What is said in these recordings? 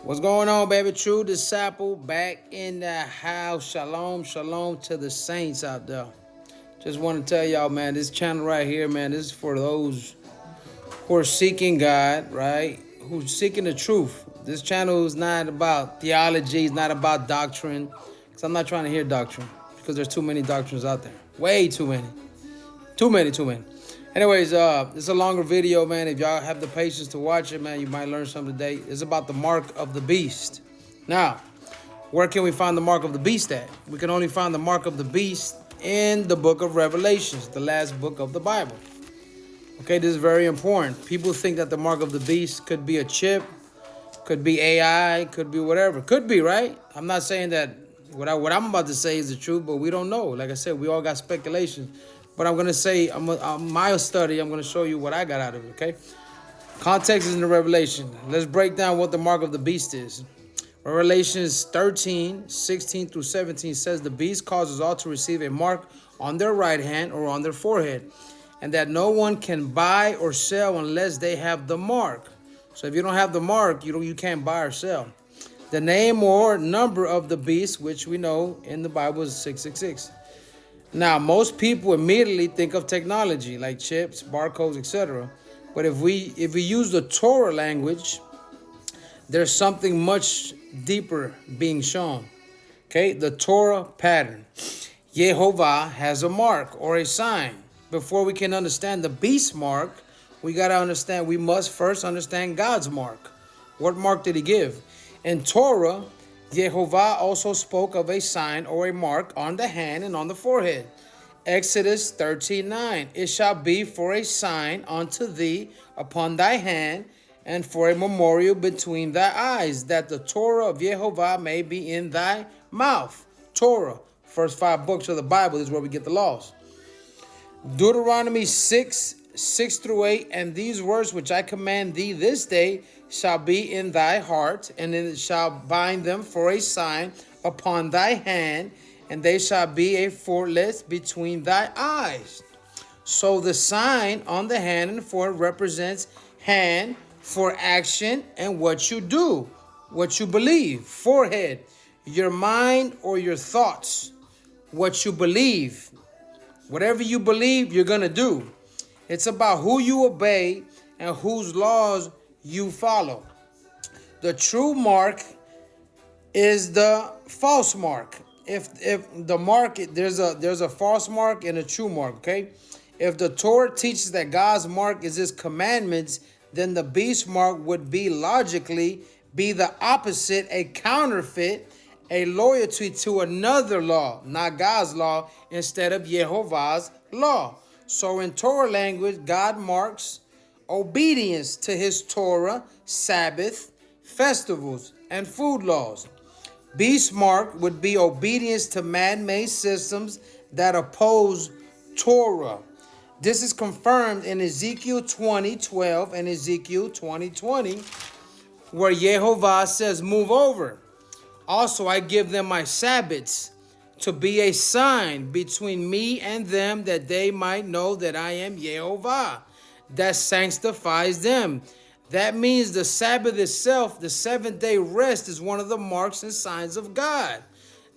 What's going on, baby? True disciple back in the house. Shalom, shalom to the saints out there. Just want to tell y'all, man, this channel right here, man, this is for those who are seeking God, right? Who's seeking the truth. This channel is not about theology, it's not about doctrine. Because I'm not trying to hear doctrine. Because there's too many doctrines out there. Way too many. Too many. Anyways, it's a longer video, man. If y'all have the patience to watch it, man, you might learn something today. It's about the mark of the beast. Now, where can we find the mark of the beast at? We can only find the mark of the beast in the book of Revelations, the last book of the Bible. Okay, this is very important. People think that the mark of the beast could be a chip, could be AI, could be whatever. Could be, right? I'm not saying that what I'm about to say is the truth, but we don't know. Like I said, we all got speculation. But I'm going to say, my study, I'm going to show you what I got out of it, okay? Context is in the Revelation. Let's break down what the mark of the beast is. Revelations 13, 16 through 17 says, the beast causes all to receive a mark on their right hand or on their forehead, and that no one can buy or sell unless they have the mark. So if you don't have the mark, you can't buy or sell. The name or number of the beast, which we know in the Bible is 666. Now, most people immediately think of technology like chips, barcodes, etc. But if we use the Torah language, there's something much deeper being shown. Okay, the Torah pattern. Yehovah has a mark or a sign. Before we can understand the beast mark, we must first understand God's mark. What mark did he give? In Torah, Yehovah also spoke of a sign or a mark on the hand and on the forehead. Exodus 13:9. It shall be for a sign unto thee upon thy hand, and for a memorial between thy eyes, that the Torah of Yehovah may be in thy mouth. Torah, first 5 books of the Bible is where we get the laws. Deuteronomy 6 through 8, and these words which I command thee this day shall be in thy heart, and it shall bind them for a sign upon thy hand, and they shall be a foretaste between thy eyes. So the sign on the hand and forehead represents hand for action and what you do, what you believe. Forehead, your mind or your thoughts, what you believe. Whatever you believe, you're going to do. It's about who you obey and whose laws you follow. The true mark is the false mark. If the mark, there's a false mark and a true mark, okay? If the Torah teaches that God's mark is his commandments, then the beast mark would be logically be the opposite, a counterfeit, a loyalty to another law, not God's law, instead of Yehovah's law. So in Torah language, God marks obedience to his Torah, Sabbath, festivals, and food laws. Beast mark would be obedience to man-made systems that oppose Torah. This is confirmed in Ezekiel 20:12 and Ezekiel 20:20, where Yehovah says, move over. Also, I give them my Sabbaths to be a sign between me and them, that they might know that I am Yehovah, that sanctifies them. That means the Sabbath itself, the 7th-day rest, is one of the marks and signs of God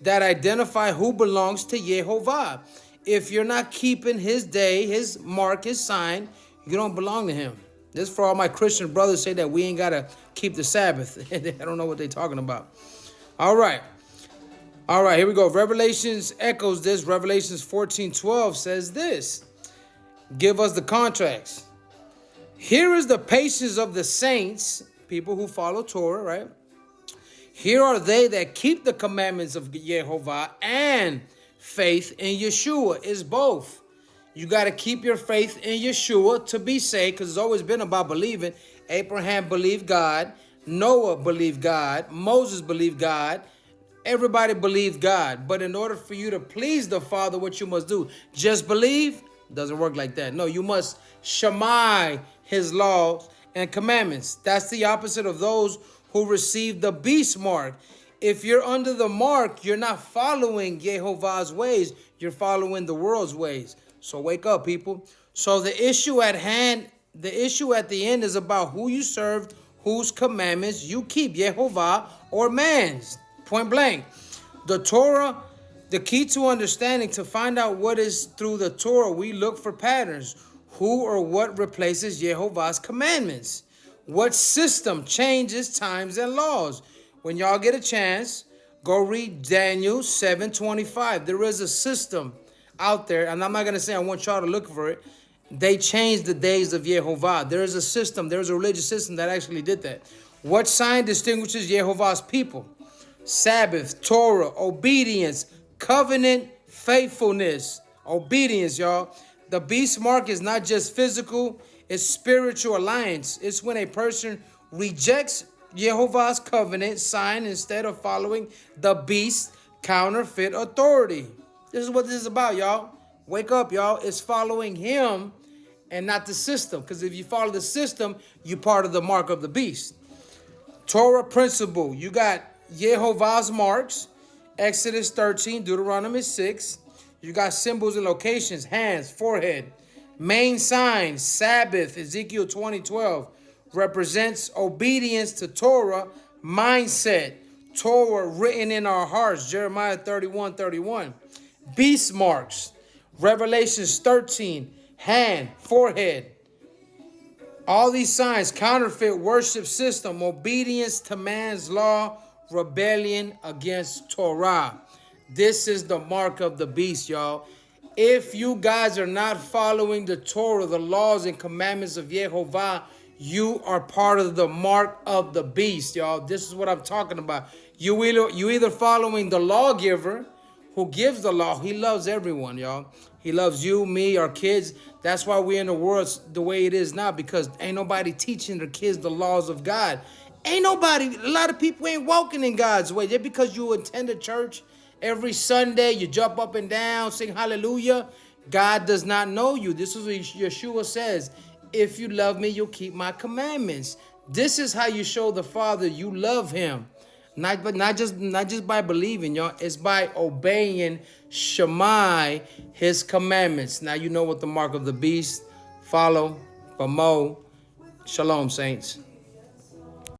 that identify who belongs to Yehovah. If you're not keeping his day, his mark, his sign, you don't belong to him. This is for all my Christian brothers say that we ain't got to keep the Sabbath. I don't know what they're talking about. All right, here we go. Revelations echoes this. Revelations 14:12 says this. Give us the contracts. Here is the patience of the saints, people who follow Torah, right? Here are they that keep the commandments of Yehovah and faith in Yeshua. It's both. You got to keep your faith in Yeshua to be saved, because it's always been about believing. Abraham believed God. Noah believed God. Moses believed God. Everybody believed God. But in order for you to please the Father, what you must do, just believe? Doesn't work like that. No, you must shamai his laws and commandments. That's the opposite of those who receive the beast mark. If you're under the mark, you're not following Yehovah's ways. You're following the world's ways. So wake up, people. So the issue at hand, the issue at the end is about who you served, whose commandments you keep, Yehovah or man's. Point blank. The Torah, the key to understanding, to find out what is through the Torah, we look for patterns. Who or what replaces Yehovah's commandments? What system changes times and laws? When y'all get a chance, go read Daniel 7:25. There is a system out there, and I'm not going to say I want y'all to look for it. They changed the days of Yehovah. There is a system, there's a religious system that actually did that. What sign distinguishes Yehovah's people? Sabbath, Torah, obedience, covenant, faithfulness. Obedience, y'all. The beast mark is not just physical, it's spiritual alliance. It's when a person rejects Yehovah's covenant sign instead of following the beast's counterfeit authority. This is what this is about, y'all. Wake up, y'all. It's following him and not the system. Because if you follow the system, you're part of the mark of the beast. Torah principle. You got Yehovah's marks, Exodus 13, Deuteronomy 6. You got symbols and locations, hands, forehead. Main sign, Sabbath, Ezekiel 20:12, represents obedience to Torah. Mindset, Torah written in our hearts, Jeremiah 31:31. Beast marks, Revelations 13, hand, forehead. All these signs, counterfeit worship system, obedience to man's law, rebellion against Torah. This is the mark of the beast, y'all. If you guys are not following the Torah, the laws and commandments of Yehovah, you are part of the mark of the beast, y'all. This is what I'm talking about. You either following the lawgiver who gives the law. He loves everyone, y'all. He loves you, me, our kids. That's why we're in the world the way it is now, because ain't nobody teaching their kids the laws of God. Ain't nobody, a lot of people ain't walking in God's way. Just because you attend a church every Sunday, you jump up and down, sing hallelujah, God does not know you. This is what Yeshua says. If you love me, you'll keep my commandments. This is how you show the Father you love him. Not just by believing, y'all. It's by obeying Shammai, his commandments. Now you know what the mark of the beast. Follow, Bamo. Shalom, saints.